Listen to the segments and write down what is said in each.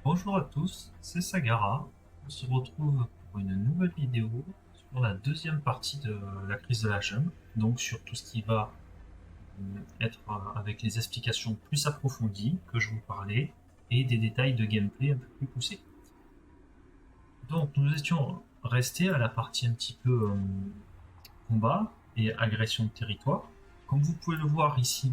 Bonjour à tous, c'est Sagara. On se retrouve pour une nouvelle vidéo sur la deuxième partie de la crise de la jungle, donc sur tout ce qui va être avec les explications plus approfondies que je vous parlais et des détails de gameplay un peu plus poussés. Donc nous étions restés à la partie un petit peu combat et agression de territoire. Comme vous pouvez le voir ici,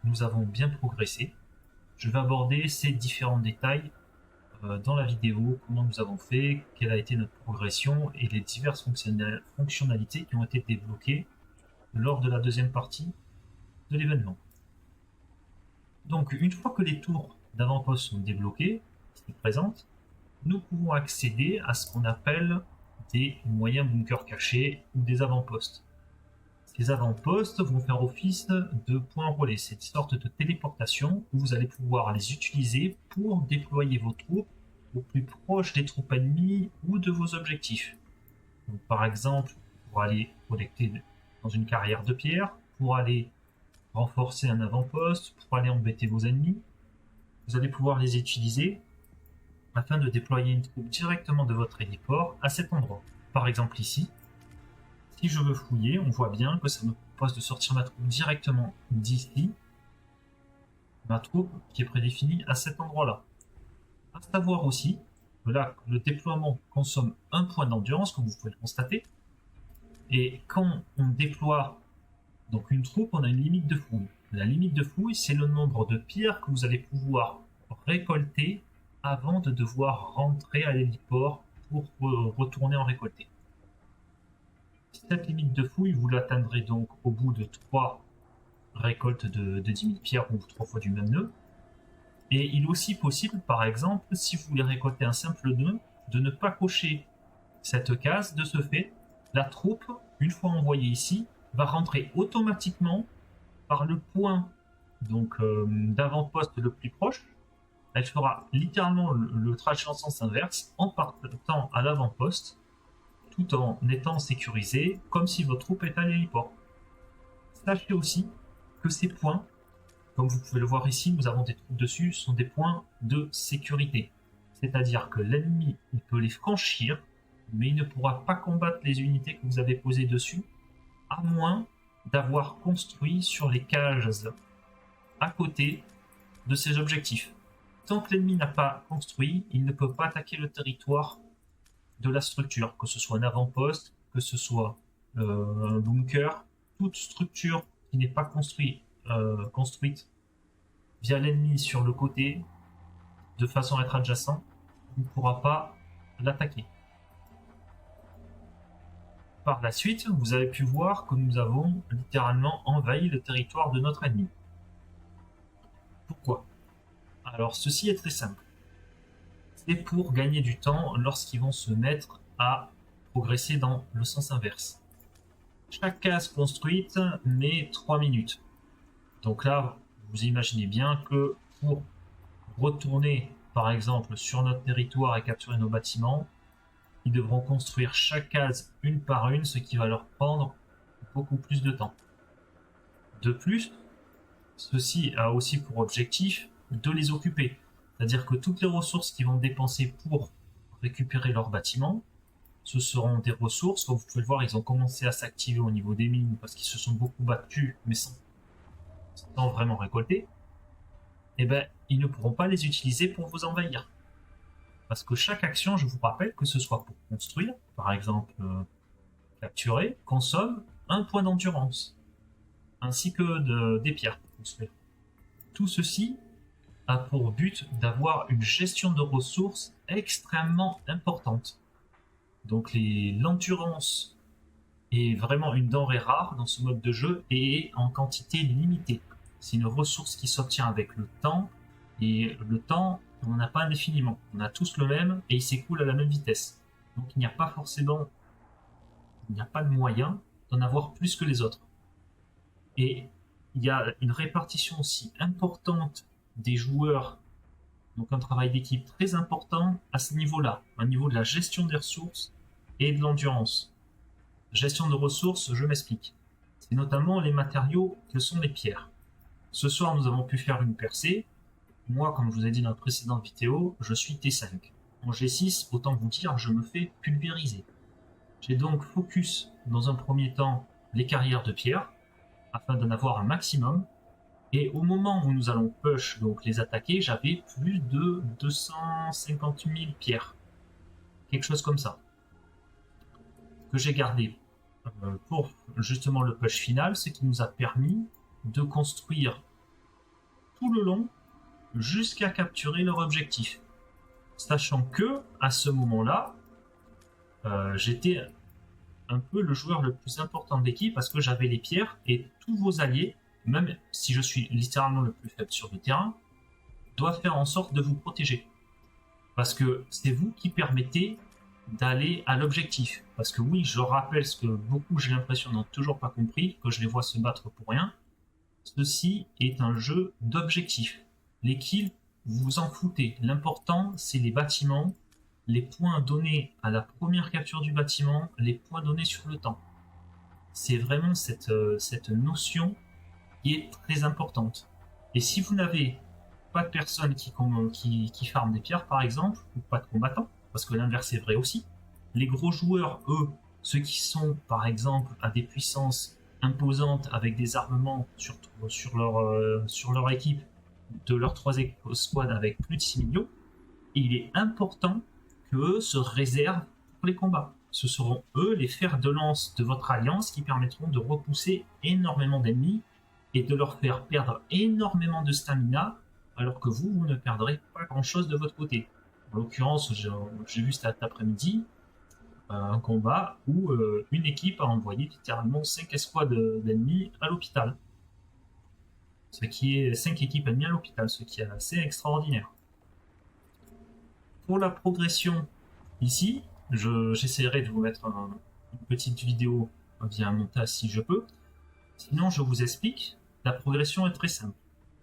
nous avons bien progressé. Je vais aborder ces différents détails dans la vidéo, comment nous avons fait, quelle a été notre progression et les diverses fonctionnalités qui ont été débloquées lors de la deuxième partie de l'événement. Donc une fois que les tours d'avant-poste sont débloquées, qui se présentent, nous pouvons accéder à ce qu'on appelle des moyens bunkers cachés ou des avant-postes. Ces avant-postes vont faire office de points relais, c'est une sorte de téléportation où vous allez pouvoir les utiliser pour déployer vos troupes au plus proche des troupes ennemies ou de vos objectifs. Donc, par exemple, pour aller collecter dans une carrière de pierre, pour aller renforcer un avant-poste, pour aller embêter vos ennemis, vous allez pouvoir les utiliser afin de déployer une troupe directement de votre héliport à cet endroit. Par exemple ici, si je veux fouiller, on voit bien que ça me propose de sortir ma troupe directement d'ici, ma troupe qui est prédéfinie à cet endroit-là. À savoir aussi que là, le déploiement consomme un point d'endurance, comme vous pouvez le constater, et quand on déploie donc une troupe, on a une limite de fouille. La limite de fouille, c'est le nombre de pierres que vous allez pouvoir récolter avant de devoir rentrer à l'héliport pour retourner en récolter. Cette limite de fouille, vous l'atteindrez donc au bout de 3 récoltes de 10 000 pierres ou 3 fois du même nœud. Et il est aussi possible, par exemple, si vous voulez récolter un simple nœud, de ne pas cocher cette case. De ce fait, la troupe, une fois envoyée ici, va rentrer automatiquement par le point donc d'avant-poste le plus proche. Elle fera littéralement le trajet en sens inverse en partant à l'avant-poste tout en étant sécurisée comme si votre troupe était à l'héliport. Sachez aussi que ces points, comme vous pouvez le voir ici, nous avons des troupes dessus, sont des points de sécurité. C'est-à-dire que l'ennemi, il peut les franchir, mais il ne pourra pas combattre les unités que vous avez posées dessus, à moins d'avoir construit sur les cages à côté de ses objectifs. Tant que l'ennemi n'a pas construit, il ne peut pas attaquer le territoire de la structure, que ce soit un avant-poste, que ce soit un bunker, toute structure qui n'est pas construite via l'ennemi sur le côté, de façon à être adjacent, ne pourra pas l'attaquer. Par la suite, vous avez pu voir que nous avons littéralement envahi le territoire de notre ennemi. Pourquoi? Alors ceci est très simple. C'est pour gagner du temps lorsqu'ils vont se mettre à progresser dans le sens inverse. Chaque case construite met 3 minutes. Donc là, vous imaginez bien que pour retourner, par exemple, sur notre territoire et capturer nos bâtiments, ils devront construire chaque case une par une, ce qui va leur prendre beaucoup plus de temps. De plus, ceci a aussi pour objectif de les occuper. C'est-à-dire que toutes les ressources qu'ils vont dépenser pour récupérer leurs bâtiments, ce seront des ressources, comme vous pouvez le voir, ils ont commencé à s'activer au niveau des mines parce qu'ils se sont beaucoup battus, mais sans vraiment récolter. Et ben, ils ne pourront pas les utiliser pour vous envahir. Parce que chaque action, je vous rappelle, que ce soit pour construire, par exemple capturer, consomme un point d'endurance, ainsi que des pierres pour construire. Tout ceci a pour but d'avoir une gestion de ressources extrêmement importante. Donc l'endurance est vraiment une denrée rare dans ce mode de jeu et est en quantité limitée. C'est une ressource qui s'obtient avec le temps, et le temps, on n'en a pas indéfiniment. On a tous le même et il s'écoule à la même vitesse. Donc il n'y a pas forcément, il n'y a pas de moyen d'en avoir plus que les autres. Et il y a une répartition aussi importante des joueurs, donc un travail d'équipe très important à ce niveau-là, au niveau de la gestion des ressources et de l'endurance. Gestion de ressources, je m'explique. C'est notamment les matériaux que sont les pierres. Ce soir, nous avons pu faire une percée. Moi, comme je vous ai dit dans la précédente vidéo, je suis T5. En G6, autant vous dire, je me fais pulvériser. J'ai donc focus dans un premier temps les carrières de pierre, afin d'en avoir un maximum. Et au moment où nous allons push, donc les attaquer, j'avais plus de 250 000 pierres. Quelque chose comme ça. Que j'ai gardé pour justement le push final, ce qui nous a permis de construire tout le long jusqu'à capturer leur objectif. Sachant que, à ce moment-là, j'étais un peu le joueur le plus important de l'équipe parce que j'avais les pierres et tous vos alliés, même si je suis littéralement le plus faible sur le terrain, doivent faire en sorte de vous protéger. Parce que c'est vous qui permettez d'aller à l'objectif. Parce que oui, je rappelle ce que beaucoup, j'ai l'impression, n'ont toujours pas compris, que je les vois se battre pour rien. Ceci est un jeu d'objectif. Les kills, vous vous en foutez. L'important, c'est les bâtiments, les points donnés à la première capture du bâtiment, les points donnés sur le temps. C'est vraiment cette notion qui est très importante. Et si vous n'avez pas de personnes qui farment des pierres, par exemple, ou pas de combattants, parce que l'inverse est vrai aussi, les gros joueurs, eux, ceux qui sont, par exemple, à des puissances imposantes avec des armements sur leur équipe, de leurs 3 squads avec plus de 6 millions, il est important qu'eux se réservent pour les combats. Ce seront eux les fers de lance de votre alliance qui permettront de repousser énormément d'ennemis et de leur faire perdre énormément de stamina alors que vous ne perdrez pas grand chose de votre côté. En l'occurrence, j'ai vu cet après-midi un combat où une équipe a envoyé littéralement 5 escouades d'ennemis à l'hôpital. Ce qui est 5 équipes ennemies à l'hôpital, ce qui est assez extraordinaire. Pour la progression, ici, j'essaierai de vous mettre une petite vidéo via un montage si je peux. Sinon, je vous explique. La progression est très simple.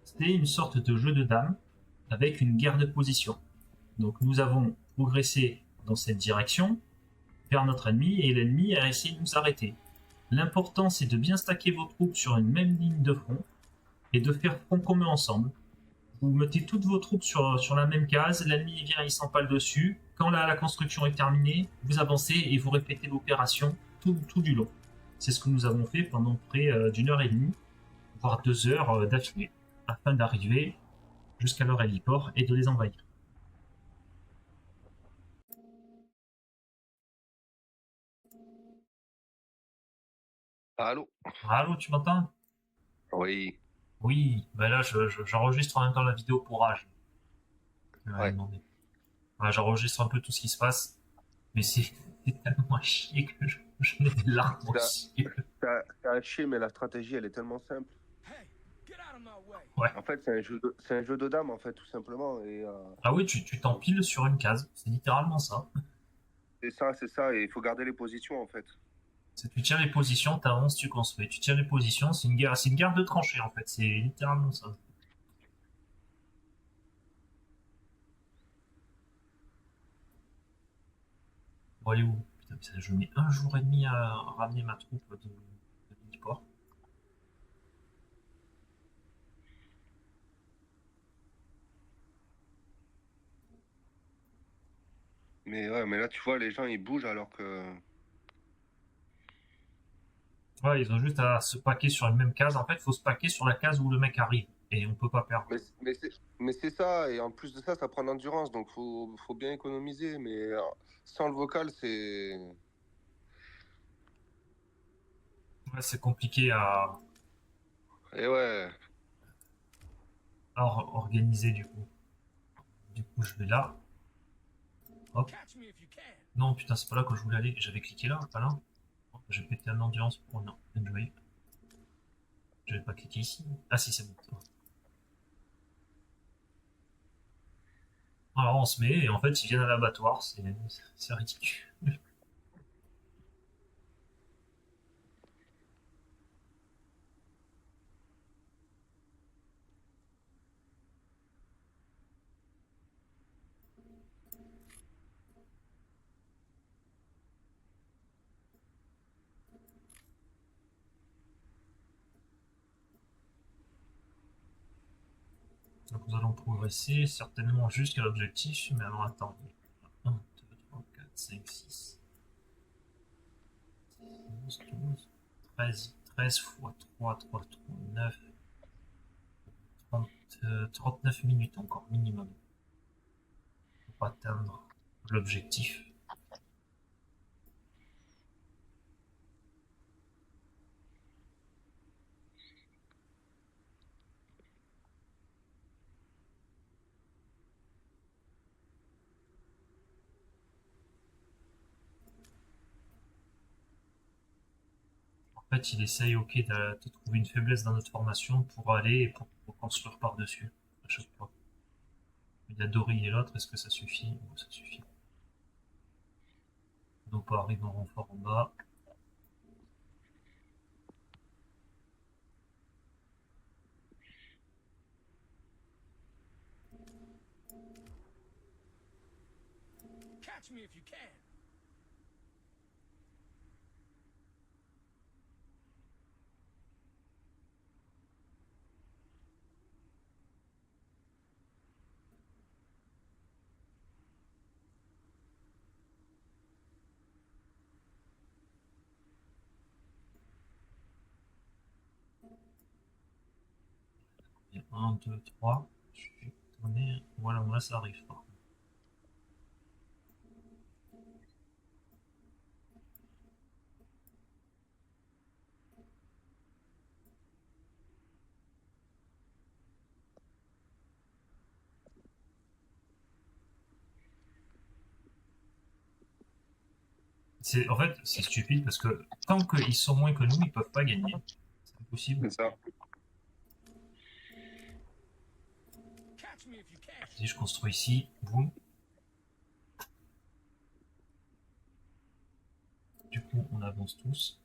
C'est une sorte de jeu de dames avec une guerre de position. Donc nous avons progressé dans cette direction vers notre ennemi et l'ennemi a essayé de nous arrêter. L'important c'est de bien stacker vos troupes sur une même ligne de front et de faire front commun ensemble. Vous mettez toutes vos troupes sur la même case, l'ennemi vient, il s'empale dessus. Quand la construction est terminée, vous avancez et vous répétez l'opération tout du long. C'est ce que nous avons fait pendant près d'une heure et demie, voire 2 heures d'affilée, afin d'arriver jusqu'à leur héliport et de les envahir. Allô? Allô, tu m'entends? Oui, Oui, ben là j'enregistre en même temps la vidéo pour Rage. ouais. J'enregistre un peu tout ce qui se passe, mais c'est tellement à chier que je mets des larmes aux Ça, yeux. ça a chier, mais la stratégie, elle est tellement simple. Ouais. En fait, c'est un jeu de dames, en fait, tout simplement. Et Ah oui, tu t'empiles sur une case, c'est littéralement ça. c'est ça. Et il faut garder les positions, en fait. Tu tiens les positions, t'avances, tu construis. Tu tiens les positions, c'est une guerre de tranchées en fait, c'est littéralement ça. Bon, allez où? Putain, je mets un jour et demi à ramener ma troupe de Niport. Mais ouais, mais là, tu vois, les gens, ils bougent alors que. Ouais, ils ont juste à se paquer sur une même case. En fait, il faut se paquer sur la case où le mec arrive. Et on peut pas perdre. Mais c'est ça. Et en plus de ça, ça prend l'endurance. Donc, faut bien économiser. Mais sans le vocal, c'est. Ouais, c'est compliqué Et ouais. à organiser du coup. Du coup, je vais là. Hop. Non, putain, c'est pas là que je voulais aller. J'avais cliqué là, pas là. J'ai pété un endurance pour non. Enjoy. J'avais pas cliqué ici. Ah si, c'est bon. Alors on se met et en fait ils viennent à l'abattoir, c'est ridicule. Donc nous allons progresser certainement jusqu'à l'objectif, mais alors attendez. 1, 2, 3, 4, 5, 6, 11, 12, 13, 13 fois 3, 3, 3, 9, 30, 39 minutes encore minimum pour atteindre l'objectif. En fait, il essaye, ok, de trouver une faiblesse dans notre formation pour aller et pour reconstruire par-dessus à chaque fois. Il y a Dory et l'autre, est-ce que ça suffit? Oh, ça suffit. On pas arriver en renfort en bas. Catch me if you can. Il y a 1, 2, 3. Je vais tourner. Voilà, moi ça arrive pas. En fait, c'est stupide parce que tant qu'ils sont moins que nous, ils peuvent pas gagner. C'est impossible. C'est ça. Catch me if you can. Si je construis ici, boum. Du coup, on avance tous.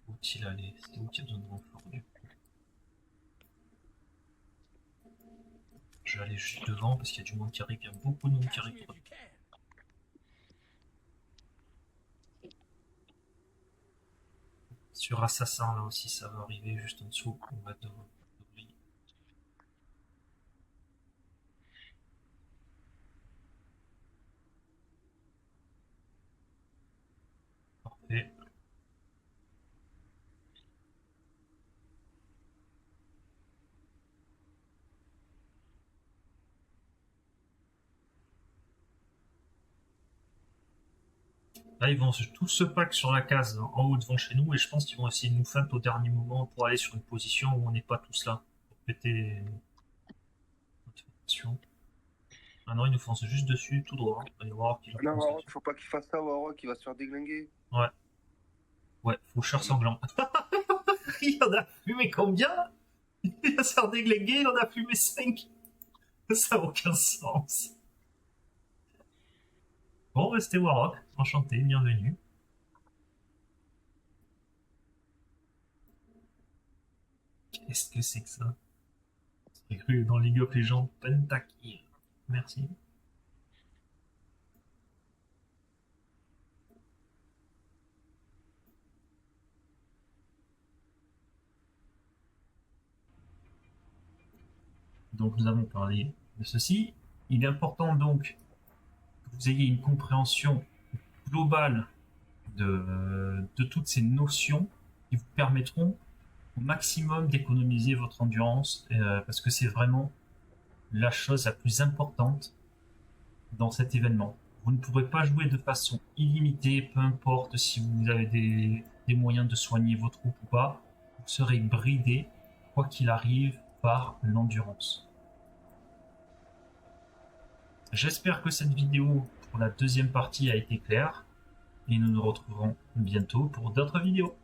Où il aller? C'est où qu'il y a besoin de renfort du coup? Je vais aller juste devant parce qu'il y a du monde qui arrive. Il y a beaucoup de monde qui Catch arrive. me if you can. Sur Assassin, là aussi, ça va arriver juste en dessous. On va devant. Parfait. Là, ils vont tous se pack sur la case en haut devant chez nous et je pense qu'ils vont essayer de nous feindre au dernier moment pour aller sur une position où on n'est pas tous là. Pour péter notre formation. Ah non, ils nous foncent juste dessus, tout droit. Il va y avoir qui leur Non, fonce Warrock, dessus. faut pas qu'il fasse ça, Warrock, il va se faire déglinguer. Ouais. Ouais, faucheur sanglant. Il en a fumé combien? Il a s'est déglingué, il en a fumé 5. Ça n'a aucun sens. Bon, c'était Warrock. Enchanté, bienvenue. Qu'est-ce que c'est que ça? J'ai cru dans League of Legends, Pentakill. Merci. Donc nous avons parlé de ceci. Il est important donc que vous ayez une compréhension globale de toutes ces notions qui vous permettront au maximum d'économiser votre endurance parce que c'est vraiment la chose la plus importante dans cet événement. Vous ne pourrez pas jouer de façon illimitée, peu importe si vous avez des moyens de soigner vos troupes ou pas. Vous serez bridé, quoi qu'il arrive, par l'endurance. J'espère que cette vidéo pour la deuxième partie a été claire et nous nous retrouverons bientôt pour d'autres vidéos.